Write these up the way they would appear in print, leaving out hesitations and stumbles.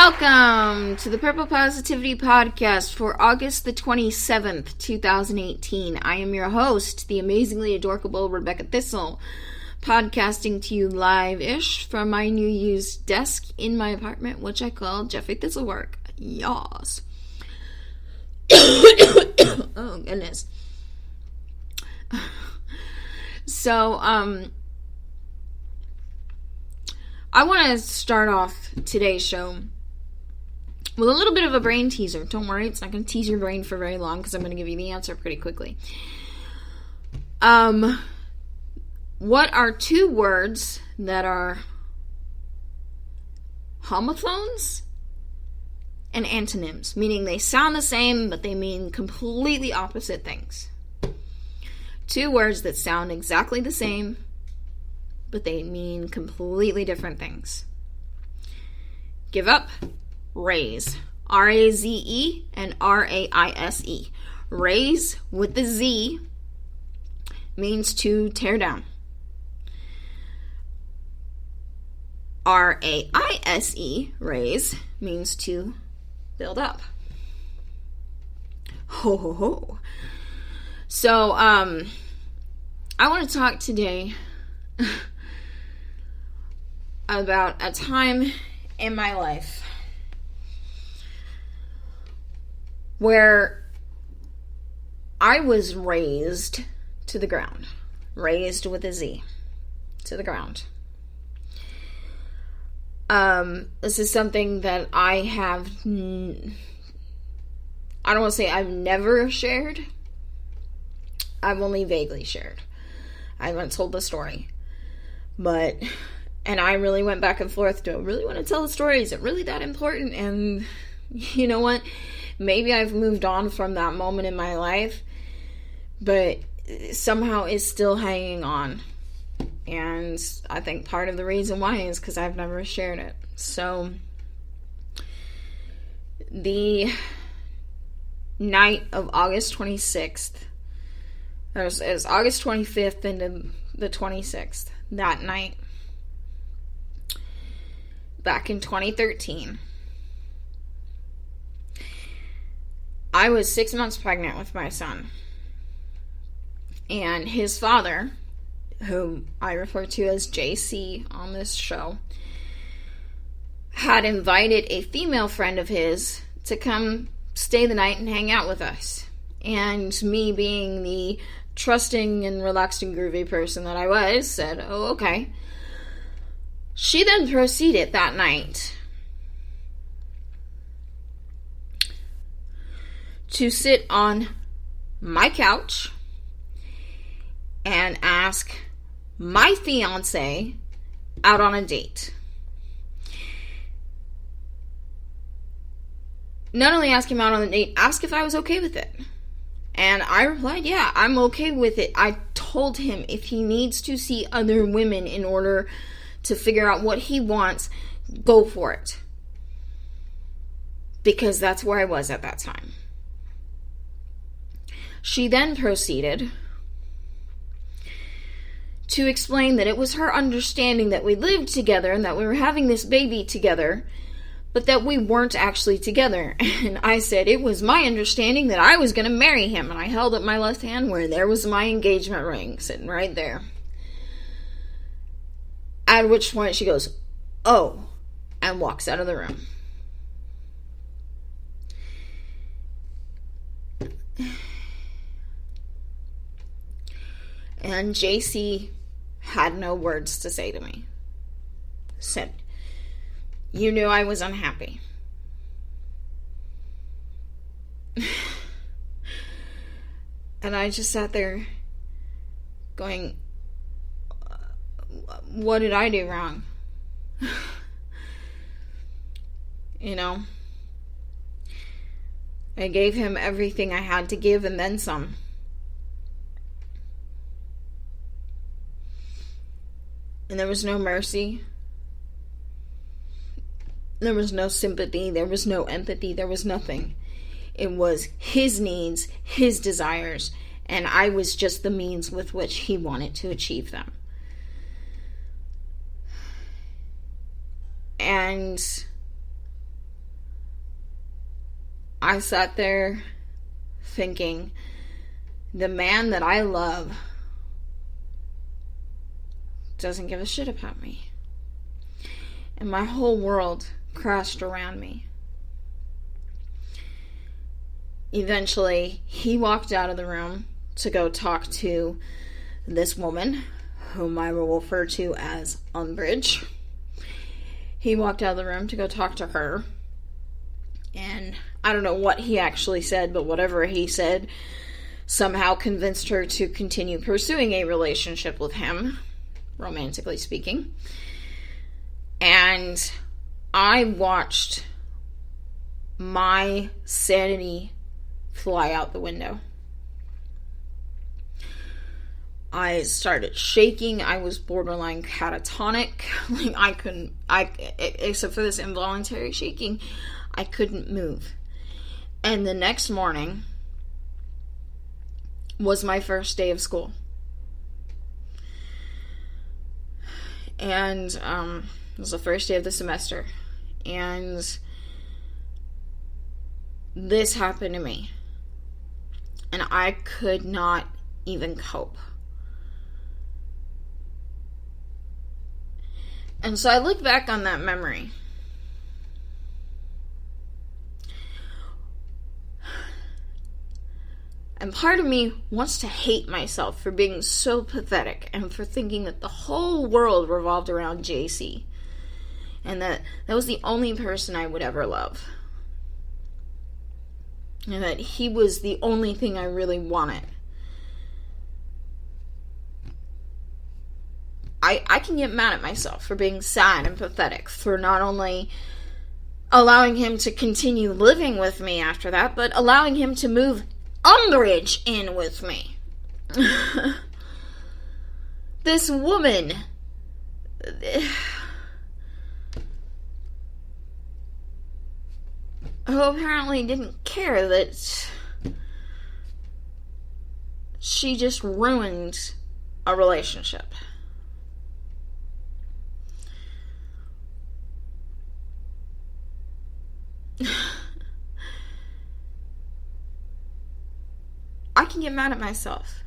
Welcome to the Purple Positivity Podcast for August the 27th, 2018. I am your host, the amazingly adorable Rebecca Thistle, podcasting to you live-ish from my new used desk in my apartment, which I call Jeffy Thistlework. Yas. Oh, goodness. So, I want to start off today's show with a little bit of a brain teaser. Don't worry, it's not going to tease your brain for very long because I'm going to give you the answer pretty quickly. What are two words that are homophones and antonyms? Meaning they sound the same, but they mean completely opposite things. Two words that sound exactly the same, but they mean completely different things. Give up, raise. R-A-Z-E and R-A-I-S-E. Raise with the Z means to tear down. R-A-I-S-E, raise, means to build up. Ho, ho, ho. So, I want to talk today about a time in my life where I was raised to the ground. Raised with a Z. To the ground. This is something that I have, I don't want to say I've never shared. I've only vaguely shared. I haven't told the story. And I really went back and forth. Do I really want to tell the story? Is it really that important? And you know what? Maybe I've moved on from that moment in my life, but somehow it's still hanging on. And I think part of the reason why is because I've never shared it. So, the night of August 26th, it was August 25th into the 26th, that night, back in 2013, I was 6 months pregnant with my son. And his father, whom I refer to as JC on this show, had invited a female friend of his to come stay the night and hang out with us. And me being the trusting and relaxed and groovy person that I was, said, oh, okay. She then proceeded that night to sit on my couch and ask my fiance out on a date. Not only ask him out on a date, ask if I was okay with it. And I replied, yeah, I'm okay with it. I told him if he needs to see other women in order to figure out what he wants, go for it. Because that's where I was at that time. She then proceeded to explain that it was her understanding that we lived together and that we were having this baby together, but that we weren't actually together. And I said it was my understanding that I was going to marry him. And I held up my left hand where there was my engagement ring sitting right there. At which point she goes, oh, and walks out of the room. And JC had no words to say to me. Said, you knew I was unhappy. And I just sat there going, what did I do wrong? You know? I gave him everything I had to give and then some. And there was no mercy. There was no sympathy. There was no empathy. There was nothing. It was his needs, his desires, and I was just the means with which he wanted to achieve them. And I sat there thinking, the man that I love doesn't give a shit about me. And my whole world crashed around me. Eventually, he walked out of the room to go talk to this woman, whom I will refer to as Umbridge. He walked out of the room to go talk to her. And I don't know what he actually said, but whatever he said somehow convinced her to continue pursuing a relationship with him, romantically speaking. And I watched my sanity fly out the window. I started shaking. I was borderline catatonic. Except for this involuntary shaking, I couldn't move. And the next morning was my first day of school. And it was the first day of the semester. And this happened to me. And I could not even cope. And so I look back on that memory. And part of me wants to hate myself for being so pathetic and for thinking that the whole world revolved around JC. And that was the only person I would ever love. And that he was the only thing I really wanted. I can get mad at myself for being sad and pathetic, for not only allowing him to continue living with me after that, but allowing him to move Umbridge in with me. This woman, who apparently didn't care that she just ruined a relationship. I can get mad at myself.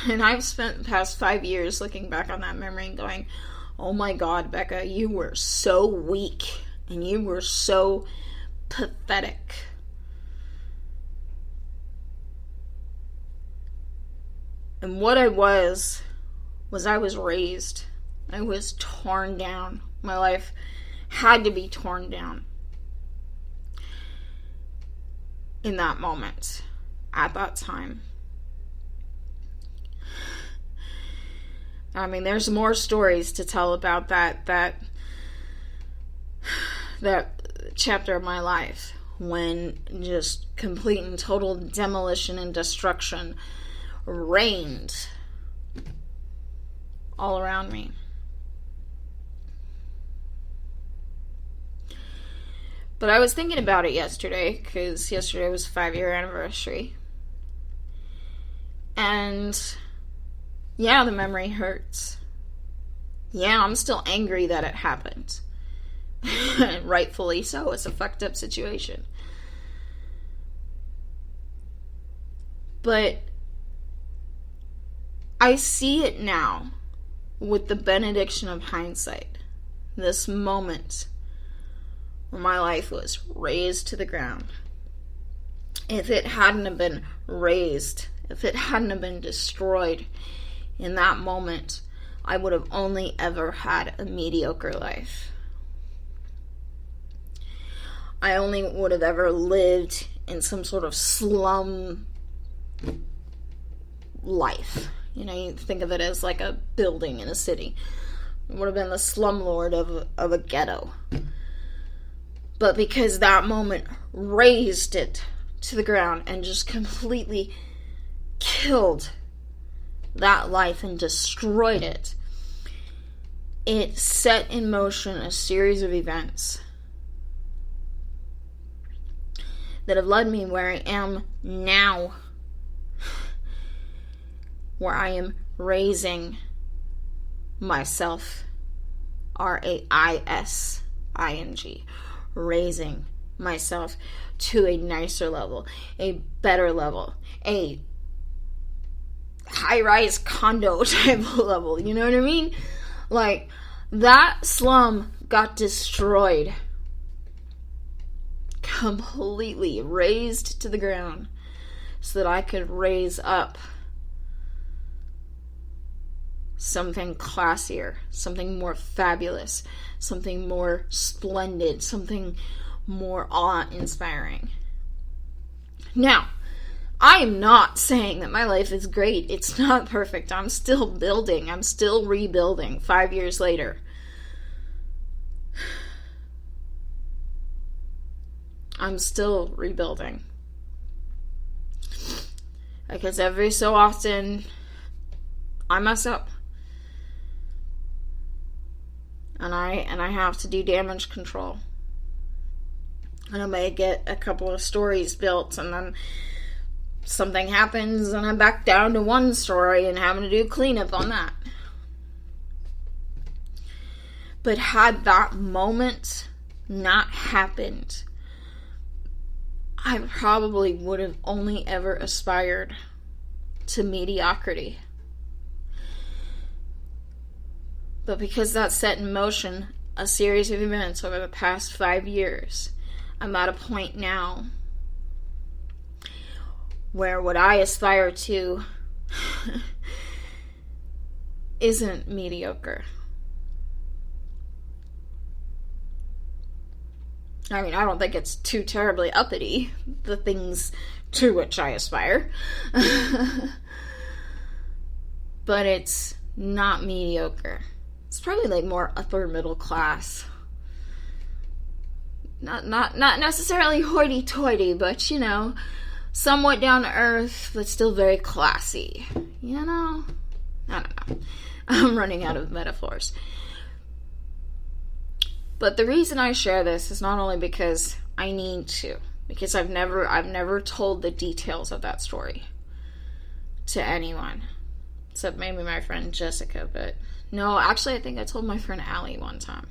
And I've spent the past 5 years looking back on that memory and going, oh my God, Becca, you were so weak. And you were so pathetic. And what I was I was raised. I was torn down. My life had to be torn down. In that moment. At that time. I mean, there's more stories to tell about that chapter of my life when just complete and total demolition and destruction reigned all around me. But I was thinking about it yesterday, because yesterday was 5-year anniversary. And yeah, the memory hurts. Yeah, I'm still angry that it happened. Rightfully so. It's a fucked up situation. But I see it now with the benediction of hindsight. This moment where my life was razed to the ground. If it hadn't have been razed, if it hadn't have been destroyed in that moment, I would have only ever had a mediocre life. I only would have ever lived in some sort of slum life. You know, you think of it as like a building in a city. It would have been the slumlord of a ghetto. But because that moment razed it to the ground and just completely killed that life and destroyed it, it set in motion a series of events that have led me where I am now, where I am raising myself, Raising, raising myself to a nicer level, a better level, a high-rise condo type of level, you know what I mean? Like, that slum got destroyed. Completely razed to the ground so that I could raise up something classier, something more fabulous, something more splendid, something more awe-inspiring. Now, I am not saying that my life is great. It's not perfect. I'm still building. I'm still rebuilding 5 years later. I'm still rebuilding. Because every so often, I mess up. And I have to do damage control. And I may get a couple of stories built, and then something happens, and I'm back down to one story and having to do cleanup on that. But had that moment not happened, I probably would have only ever aspired to mediocrity. But because that set in motion a series of events over the past 5 years, I'm at a point now where what I aspire to isn't mediocre. I mean, I don't think it's too terribly uppity, the things to which I aspire. But it's not mediocre. It's probably like more upper middle class. Not necessarily hoity-toity, but, you know, somewhat down to earth, but still very classy. You know? I don't know. I'm running out of metaphors. But the reason I share this is not only because I need to, because I've never told the details of that story to anyone, except maybe my friend Jessica. But no, actually, I think I told my friend Allie one time.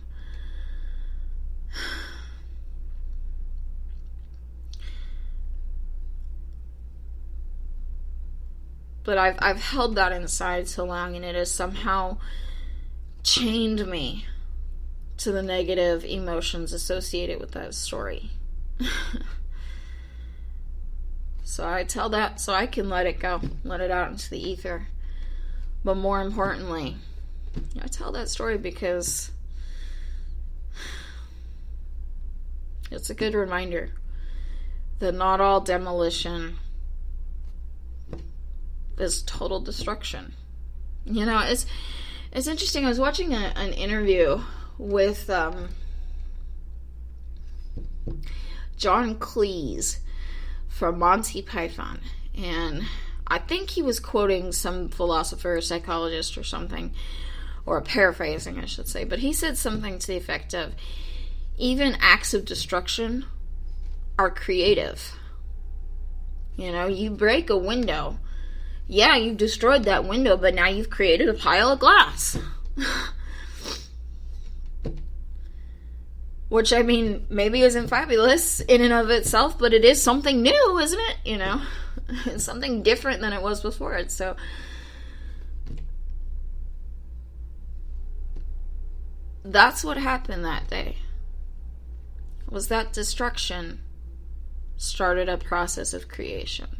But I've held that inside so long, and it has somehow chained me to the negative emotions associated with that story. So I tell that so I can let it go, let it out into the ether. But more importantly, I tell that story because it's a good reminder that not all demolition is total destruction. You know, it's interesting. I was watching an interview with John Cleese from Monty Python, and I think he was quoting some philosopher or psychologist or something, or paraphrasing, I should say, but he said something to the effect of, even acts of destruction are creative. You know, you break a window, yeah, you've destroyed that window, but now you've created a pile of glass. Which, I mean, maybe isn't fabulous in and of itself, but it is something new, isn't it? You know, it's something different than it was before it. So, that's what happened that day. Was that destruction started a process of creation.